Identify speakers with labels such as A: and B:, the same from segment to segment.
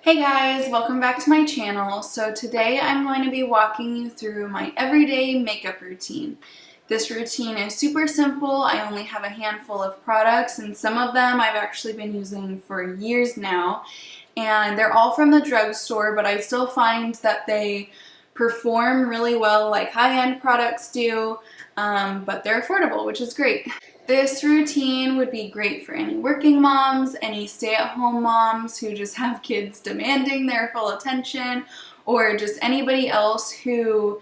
A: Hey guys, welcome back to my channel. So today I'm going to be walking you through my everyday makeup routine. This routine is super simple. I only have a handful of products and some of them I've actually been using for years now. And they're all from the drugstore, but I still find that they perform really well like high-end products do, but they're affordable, which is great. This routine would be great for any working moms, any stay-at-home moms who just have kids demanding their full attention, or just anybody else who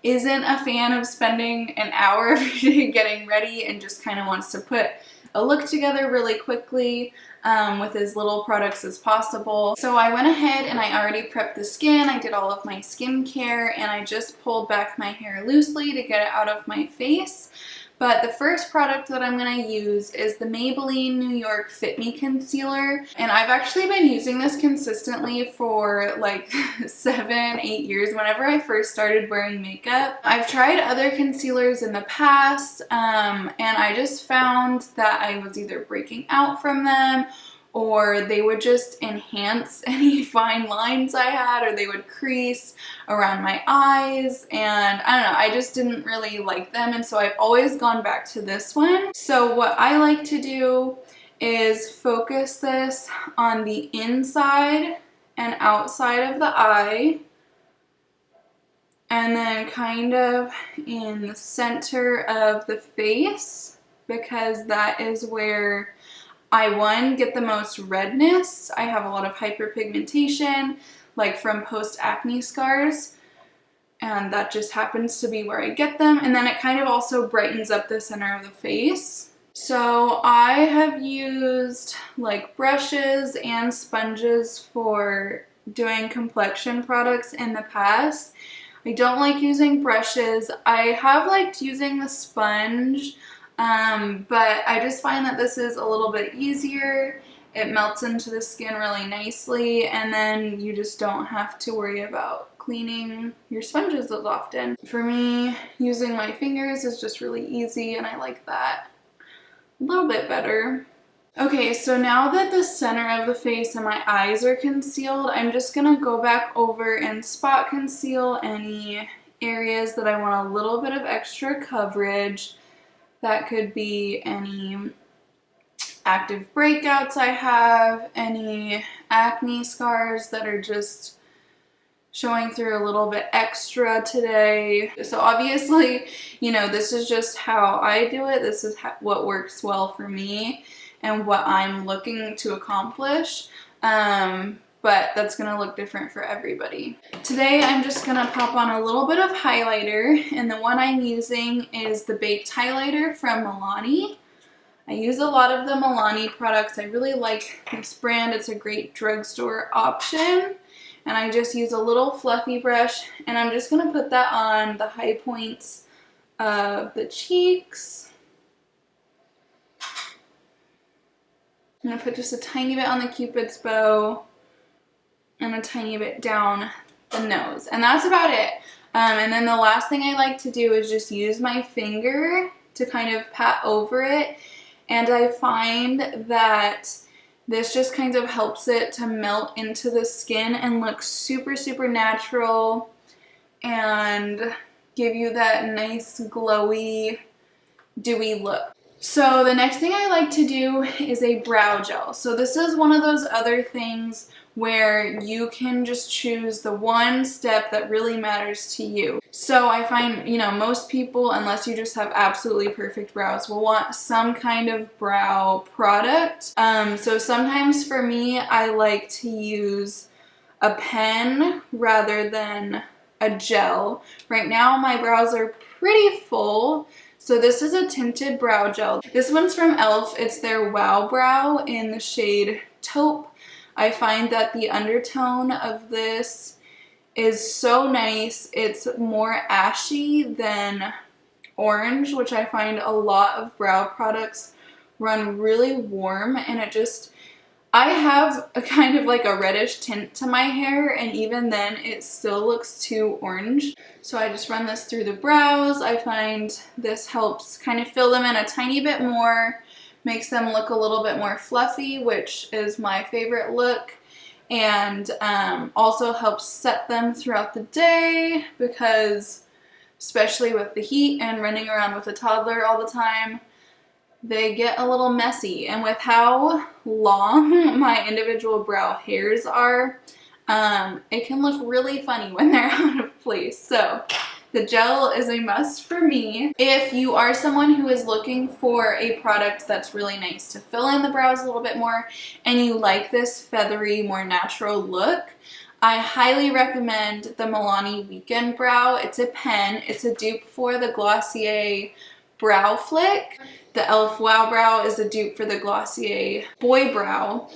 A: isn't a fan of spending an hour every day getting ready and just kind of wants to put a look together really quickly with as little products as possible. So I went ahead and I already prepped the skin. I did all of my skincare and I just pulled back my hair loosely to get it out of my face. But the first product that I'm going to use is the Maybelline New York Fit Me Concealer. And I've actually been using this consistently for like 7-8 years whenever I first started wearing makeup. I've tried other concealers in the past and I just found that I was either breaking out from them or they would just enhance any fine lines I had, or they would crease around my eyes, and I don't know, I just didn't really like them, and so I've always gone back to this one. So what I like to do is focus this on the inside and outside of the eye, and then kind of in the center of the face, because that is where I get the most redness. I have a lot of hyperpigmentation, like from post-acne scars, and that just happens to be where I get them. And then it kind of also brightens up the center of the face. So I have used like brushes and sponges for doing complexion products in the past. I don't like using brushes. I have liked using the sponge, but I just find that this is a little bit easier. It melts into the skin really nicely, and then you just don't have to worry about cleaning your sponges as often. For me, using my fingers is just really easy, and I like that a little bit better. Okay, so now that the center of the face and my eyes are concealed, I'm just gonna go back over and spot conceal any areas that I want a little bit of extra coverage. That could be any active breakouts I have, any acne scars that are just showing through a little bit extra today. So obviously, you know, this is just how I do it. This is what works well for me and what I'm looking to accomplish. But that's going to look different for everybody. Today I'm just going to pop on a little bit of highlighter, and the one I'm using is the Baked Highlighter from Milani. I use a lot of the Milani products. I really like this brand. It's a great drugstore option. And I just use a little fluffy brush, and I'm just going to put that on the high points of the cheeks. I'm going to put just a tiny bit on the Cupid's bow and a tiny bit down the nose, and that's about it. And then the last thing I like to do is just use my finger to kind of pat over it, and I find that this just kind of helps it to melt into the skin and look super, super natural and give you that nice glowy, dewy look. So the next thing I like to do is a brow gel. So this is one of those other things where you can just choose the one step that really matters to you. So I find, you know, most people, unless you just have absolutely perfect brows, will want some kind of brow product. So sometimes for me, I like to use a pen rather than a gel. Right now my brows are pretty full, so this is a tinted brow gel. This one's from e.l.f. It's their Wow Brow in the shade Taupe. I find that the undertone of this is so nice. It's more ashy than orange, which I find a lot of brow products run really warm, and it just, I have a kind of like a reddish tint to my hair, and even then it still looks too orange. So I just run this through the brows. I find this helps kind of fill them in a tiny bit more, makes them look a little bit more fluffy, which is my favorite look. and also helps set them throughout the day because especially with the heat and running around with a toddler all the time, they get a little messy. And with how long my individual brow hairs are, it can look really funny when they're out of place. So the gel is a must for me. If you are someone who is looking for a product that's really nice to fill in the brows a little bit more and you like this feathery, more natural look, I highly recommend the Milani Weekend Brow. It's a pen. It's a dupe for the Glossier Brow Flick. The e.l.f. Wow Brow is a dupe for the Glossier Boy Brow,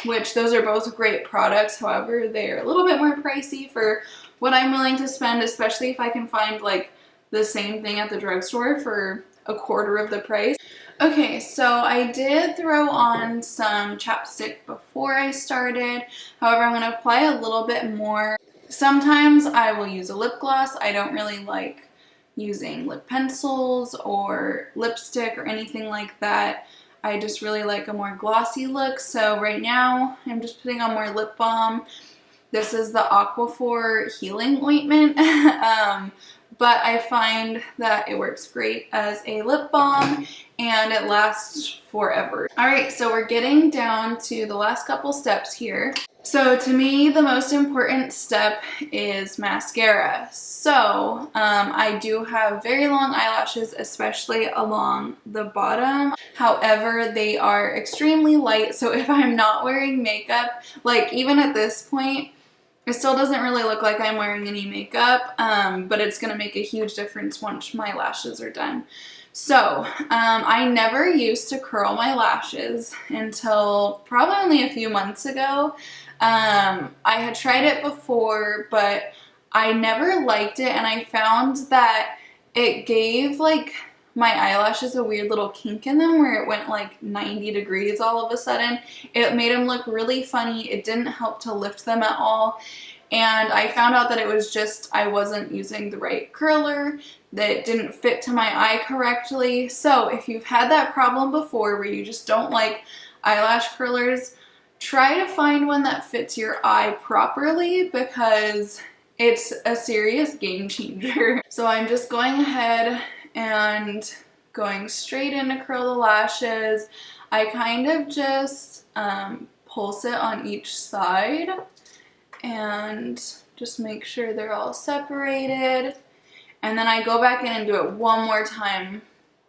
A: which those are both great products. However, they're a little bit more pricey for what I'm willing to spend, especially if I can find like the same thing at the drugstore for a quarter of the price. Okay, so I did throw on some chapstick before I started. However, I'm going to apply a little bit more. Sometimes I will use a lip gloss. I don't really like using lip pencils or lipstick or anything like that. I just really like a more glossy look. So right now I'm just putting on more lip balm. This is the Aquaphor Healing Ointment, but I find that it works great as a lip balm and it lasts forever. All right, so we're getting down to the last couple steps here. So to me, the most important step is mascara. So I do have very long eyelashes, especially along the bottom. However, they are extremely light. So if I'm not wearing makeup, like even at this point, it still doesn't really look like I'm wearing any makeup, but it's going to make a huge difference once my lashes are done. So I never used to curl my lashes until probably only a few months ago. I had tried it before, but I never liked it, and I found that it gave like my eyelashes a weird little kink in them where it went like 90 degrees all of a sudden. It made them look really funny. It didn't help to lift them at all. And I found out that it was just I wasn't using the right curler, that it didn't fit to my eye correctly. So if you've had that problem before where you just don't like eyelash curlers, try to find one that fits your eye properly because it's a serious game changer. So I'm just going ahead and going straight in to curl the lashes. I kind of just pulse it on each side and just make sure they're all separated. And then I go back in and do it one more time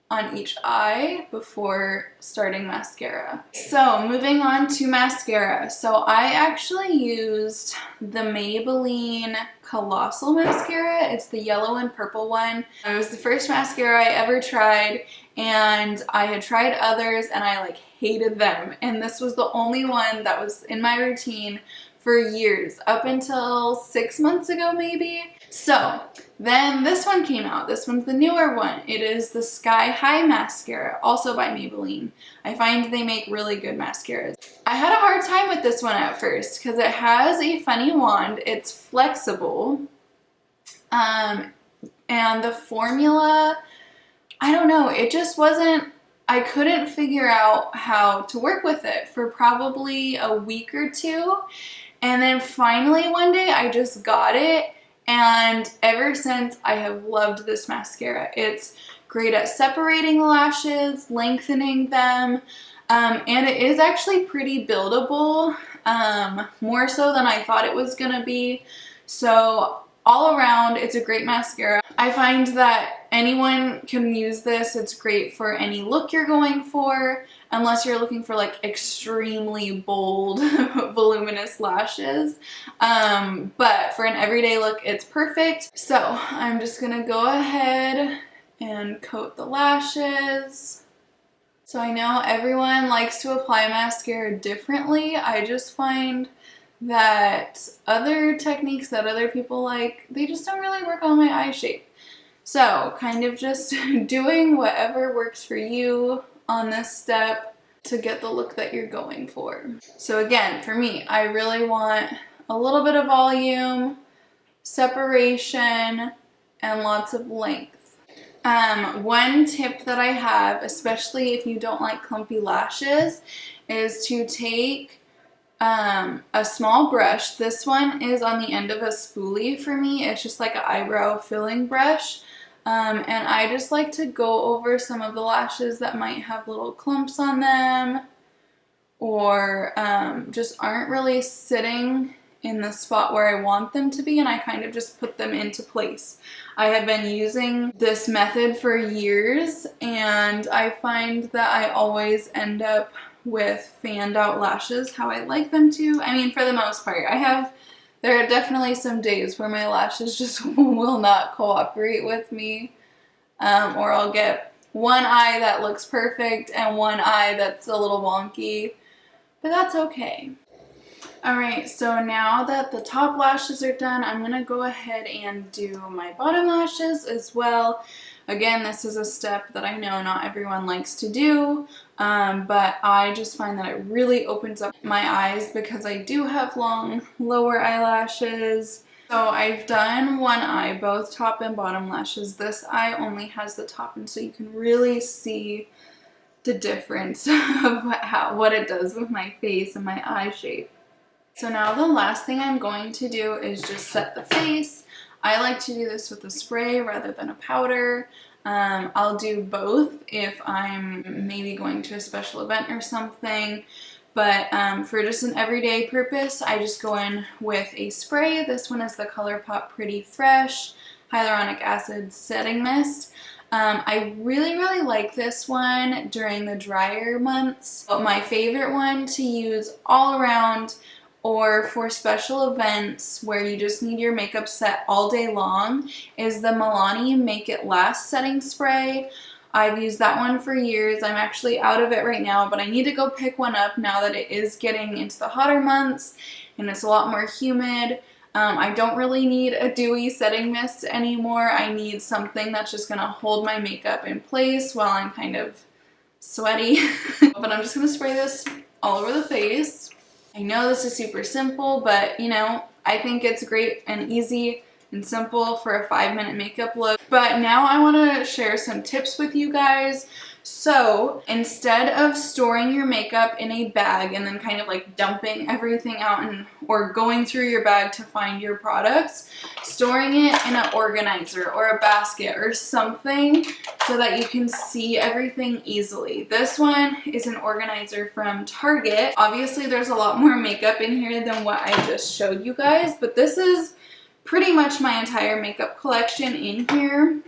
A: on each eye before starting mascara. So moving on to mascara. So I actually used the Maybelline Colossal Mascara. It's the yellow and purple one. It was the first mascara I ever tried, and I had tried others and I like hated them. And this was the only one that was in my routine for years, up until 6 months ago maybe. So then this one came out. This one's the newer one. It is the Sky High Mascara, also by Maybelline. I find they make really good mascaras. I had a hard time with this one at first because it has a funny wand. It's flexible. And the formula, I don't know, it just wasn't, I couldn't figure out how to work with it for probably a week or two. And then finally one day I just got it, and ever since I have loved this mascara. It's great at separating the lashes, lengthening them, and it is actually pretty buildable, more so than I thought it was gonna be. So all around, it's a great mascara. I find that anyone can use this. It's great for any look you're going for, unless you're looking for like extremely bold, voluminous lashes. But for an everyday look, it's perfect. So I'm just gonna go ahead and coat the lashes. So I know everyone likes to apply mascara differently. I just find that other techniques that other people like, they just don't really work on my eye shape. So kind of just doing whatever works for you on this step to get the look that you're going for. So again, for me, I really want a little bit of volume, separation, and lots of length. One tip that I have, especially if you don't like clumpy lashes, is to take a small brush. This one is on the end of a spoolie for me. It's just like an eyebrow filling brush. And I just like to go over some of the lashes that might have little clumps on them or just aren't really sitting in the spot where I want them to be, and I kind of just put them into place. I have been using this method for years, and I find that I always end up with fanned out lashes how I like them to. I mean, for the most part. There are definitely some days where my lashes just will not cooperate with me, or I'll get one eye that looks perfect and one eye that's a little wonky, but that's okay. Alright, so now that the top lashes are done, I'm going to go ahead and do my bottom lashes as well. Again, this is a step that I know not everyone likes to do, but I just find that it really opens up my eyes because I do have long lower eyelashes. So I've done one eye, both top and bottom lashes. This eye only has the top, and so you can really see the difference of what it does with my face and my eye shape. So now the last thing I'm going to do is just set the face. I like to do this with a spray rather than a powder. I'll do both if I'm maybe going to a special event or something. But for just an everyday purpose, I just go in with a spray. This one is the ColourPop Pretty Fresh Hyaluronic Acid Setting Mist. I really like this one during the drier months. But my favorite one to use all around or for special events where you just need your makeup set all day long is the Milani Make It Last Setting Spray. I've used that one for years. I'm actually out of it right now, but I need to go pick one up now that it is getting into the hotter months and it's a lot more humid. I don't really need a dewy setting mist anymore. I need something that's just going to hold my makeup in place while I'm kind of sweaty. But I'm just going to spray this all over the face. I know this is super simple, but you know, I think it's great and easy and simple for a 5-minute makeup look. But now I want to share some tips with you guys. So instead of storing your makeup in a bag and then kind of like dumping everything out or going through your bag to find your products, storing it in an organizer or a basket or something so that you can see everything easily. This one is an organizer from Target. Obviously there's a lot more makeup in here than what I just showed you guys, but this is pretty much my entire makeup collection in here.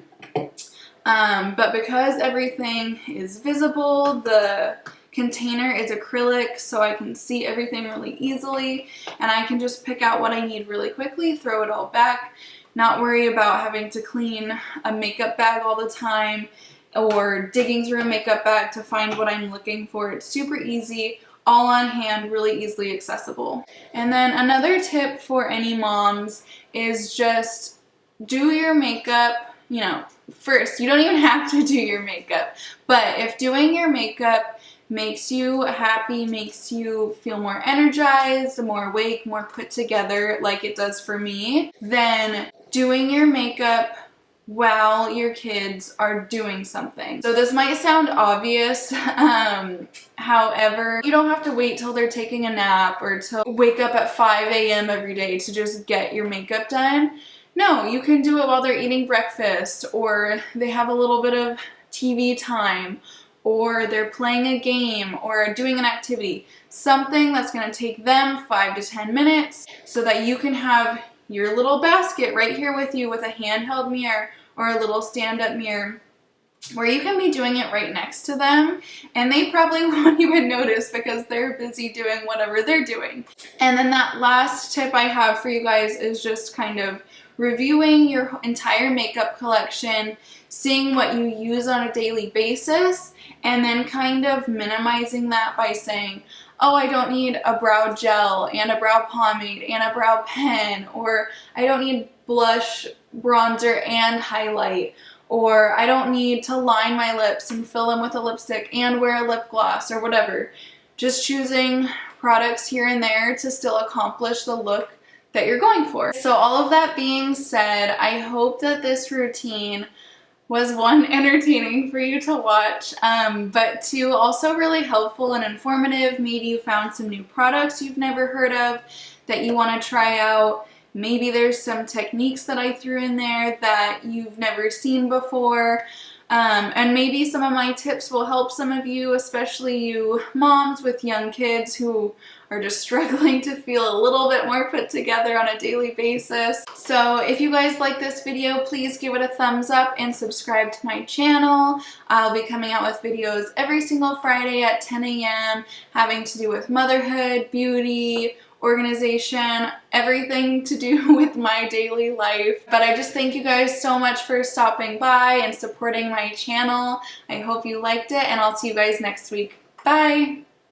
A: But because everything is visible, the container is acrylic, so I can see everything really easily, and I can just pick out what I need really quickly, throw it all back, not worry about having to clean a makeup bag all the time or digging through a makeup bag to find what I'm looking for. It's super easy, all on hand, really easily accessible. And then another tip for any moms is just do your makeup, you know, first. You don't even have to do your makeup, but if doing your makeup makes you happy, makes you feel more energized, more awake, more put together like it does for me, then doing your makeup while your kids are doing something. So this might sound obvious, however, you don't have to wait till they're taking a nap or to wake up at 5 a.m. every day to just get your makeup done. No, you can do it while they're eating breakfast, or they have a little bit of TV time, or they're playing a game or doing an activity. Something that's going to take them 5 to 10 minutes so that you can have your little basket right here with you with a handheld mirror or a little stand-up mirror where you can be doing it right next to them, and they probably won't even notice because they're busy doing whatever they're doing. And then that last tip I have for you guys is just kind of reviewing your entire makeup collection, seeing what you use on a daily basis, and then kind of minimizing that by saying, oh, I don't need a brow gel and a brow pomade and a brow pen, or I don't need blush, bronzer, and highlight, or I don't need to line my lips and fill them with a lipstick and wear a lip gloss, or whatever. Just choosing products here and there to still accomplish the look that you're going for. So all of that being said, I hope that this routine was one, entertaining for you to watch, but two, also really helpful and informative. Maybe you found some new products you've never heard of that you want to try out. Maybe there's some techniques that I threw in there that you've never seen before. And maybe some of my tips will help some of you, especially you moms with young kids who are just struggling to feel a little bit more put together on a daily basis. So if you guys like this video, please give it a thumbs up and subscribe to my channel. I'll be coming out with videos every single Friday at 10 a.m. having to do with motherhood, beauty, organization, everything to do with my daily life. But I just thank you guys so much for stopping by and supporting my channel. I hope you liked it, and I'll see you guys next week. Bye!